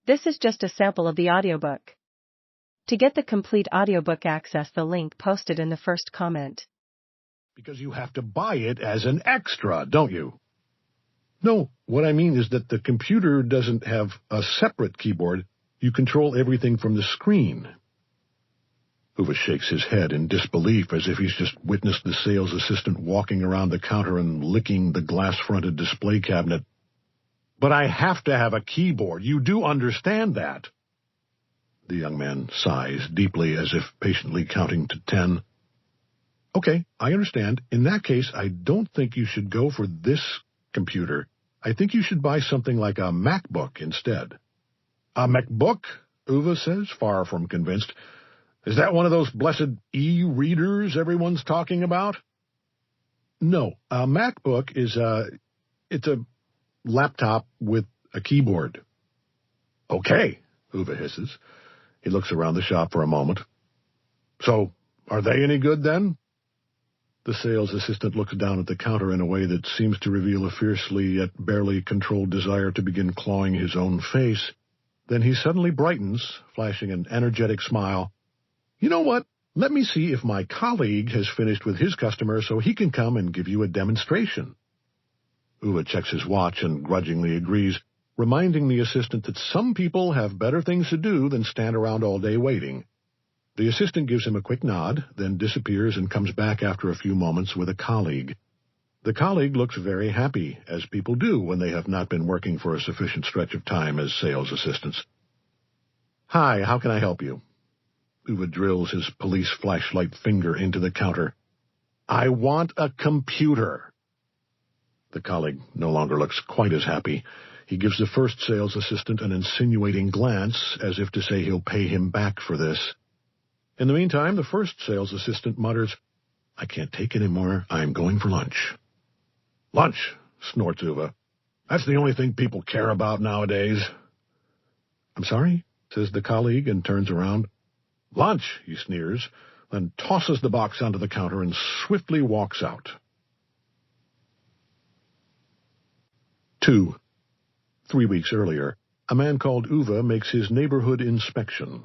This is just a sample of the audiobook. To get the complete audiobook, access the link posted in the first comment. Because you have to buy it as an extra, don't you? No, what I mean is that the computer doesn't have a separate keyboard. You control everything from the screen. Ove shakes his head in disbelief, as if he's just witnessed the sales assistant walking around the counter and licking the glass-fronted display cabinet. But I have to have a keyboard. You do understand that. The young man sighs deeply, as if patiently counting to 10. Okay, I understand. In that case, I don't think you should go for this computer. I think you should buy something like a MacBook instead. A MacBook? Ove says, far from convinced. Is that one of those blessed e-readers everyone's talking about? No, a MacBook is it's a laptop with a keyboard. Okay, Ove hisses. He looks around the shop for a moment. So, are they any good then? The sales assistant looks down at the counter in a way that seems to reveal a fiercely yet barely controlled desire to begin clawing his own face. Then he suddenly brightens, flashing an energetic smile. You know what? Let me see if my colleague has finished with his customer so he can come and give you a demonstration. Ove checks his watch and grudgingly agrees, reminding the assistant that some people have better things to do than stand around all day waiting. The assistant gives him a quick nod, then disappears and comes back after a few moments with a colleague. The colleague looks very happy, as people do when they have not been working for a sufficient stretch of time as sales assistants. Hi, how can I help you? Ove drills his police flashlight finger into the counter. I want a computer. The colleague no longer looks quite as happy. He gives the first sales assistant an insinuating glance, as if to say he'll pay him back for this. In the meantime, the first sales assistant mutters, I can't take any more. I'm going for lunch. Lunch, snorts Ove. That's the only thing people care about nowadays. I'm sorry, says the colleague and turns around. Lunch, he sneers, then tosses the box onto the counter and swiftly walks out. 2. 3 weeks earlier, a man called Ove makes his neighborhood inspection.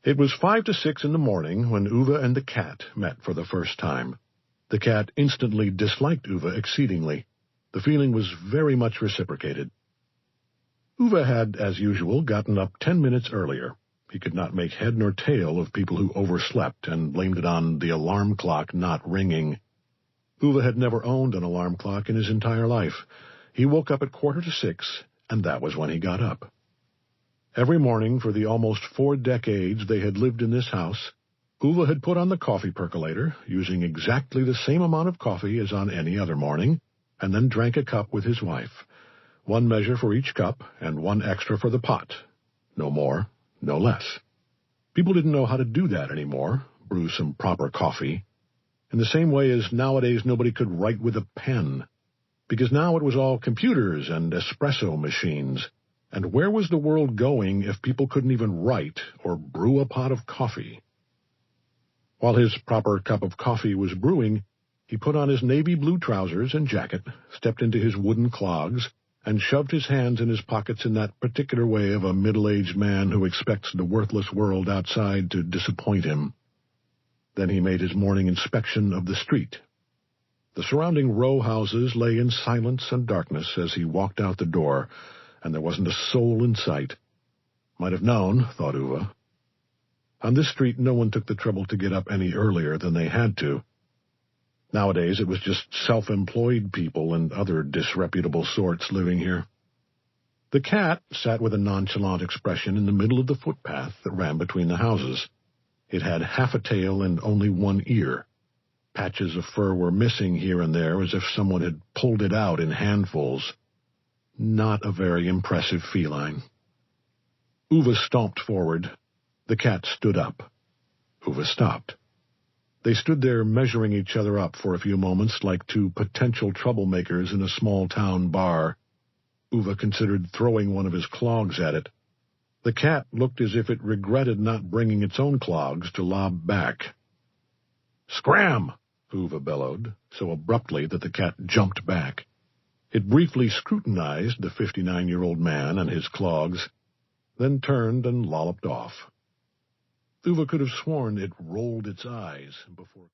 It was 5 to 6 in the morning when Ove and the cat met for the first time. The cat instantly disliked Ove exceedingly. The feeling was very much reciprocated. Ove had, as usual, gotten up 10 minutes earlier. He could not make head nor tail of people who overslept and blamed it on the alarm clock not ringing. Ove had never owned an alarm clock in his entire life. He woke up at 5:45, and that was when he got up. Every morning for the almost 4 decades they had lived in this house, Ove had put on the coffee percolator, using exactly the same amount of coffee as on any other morning, and then drank a cup with his wife. 1 measure for each cup, and 1 extra for the pot. No more, no less. People didn't know how to do that anymore, brew some proper coffee. In the same way as nowadays nobody could write with a pen, because now it was all computers and espresso machines. And where was the world going if people couldn't even write or brew a pot of coffee? While his proper cup of coffee was brewing, he put on his navy blue trousers and jacket, stepped into his wooden clogs, and shoved his hands in his pockets in that particular way of a middle-aged man who expects the worthless world outside to disappoint him. Then he made his morning inspection of the street. The surrounding row houses lay in silence and darkness as he walked out the door, and there wasn't a soul in sight. Might have known, thought Ove. On this street no one took the trouble to get up any earlier than they had to. Nowadays it was just self-employed people and other disreputable sorts living here. The cat sat with a nonchalant expression in the middle of the footpath that ran between the houses. It had half a tail and only 1 ear. Patches of fur were missing here and there, as if someone had pulled it out in handfuls. Not a very impressive feline. Ove stomped forward. The cat stood up. Ove stopped. They stood there measuring each other up for a few moments like 2 potential troublemakers in a small-town bar. Ove considered throwing one of his clogs at it. The cat looked as if it regretted not bringing its own clogs to lob back. "Scram!" Ove bellowed, so abruptly that the cat jumped back. It briefly scrutinized the 59-year-old man and his clogs, then turned and lolloped off. Ove could have sworn it rolled its eyes before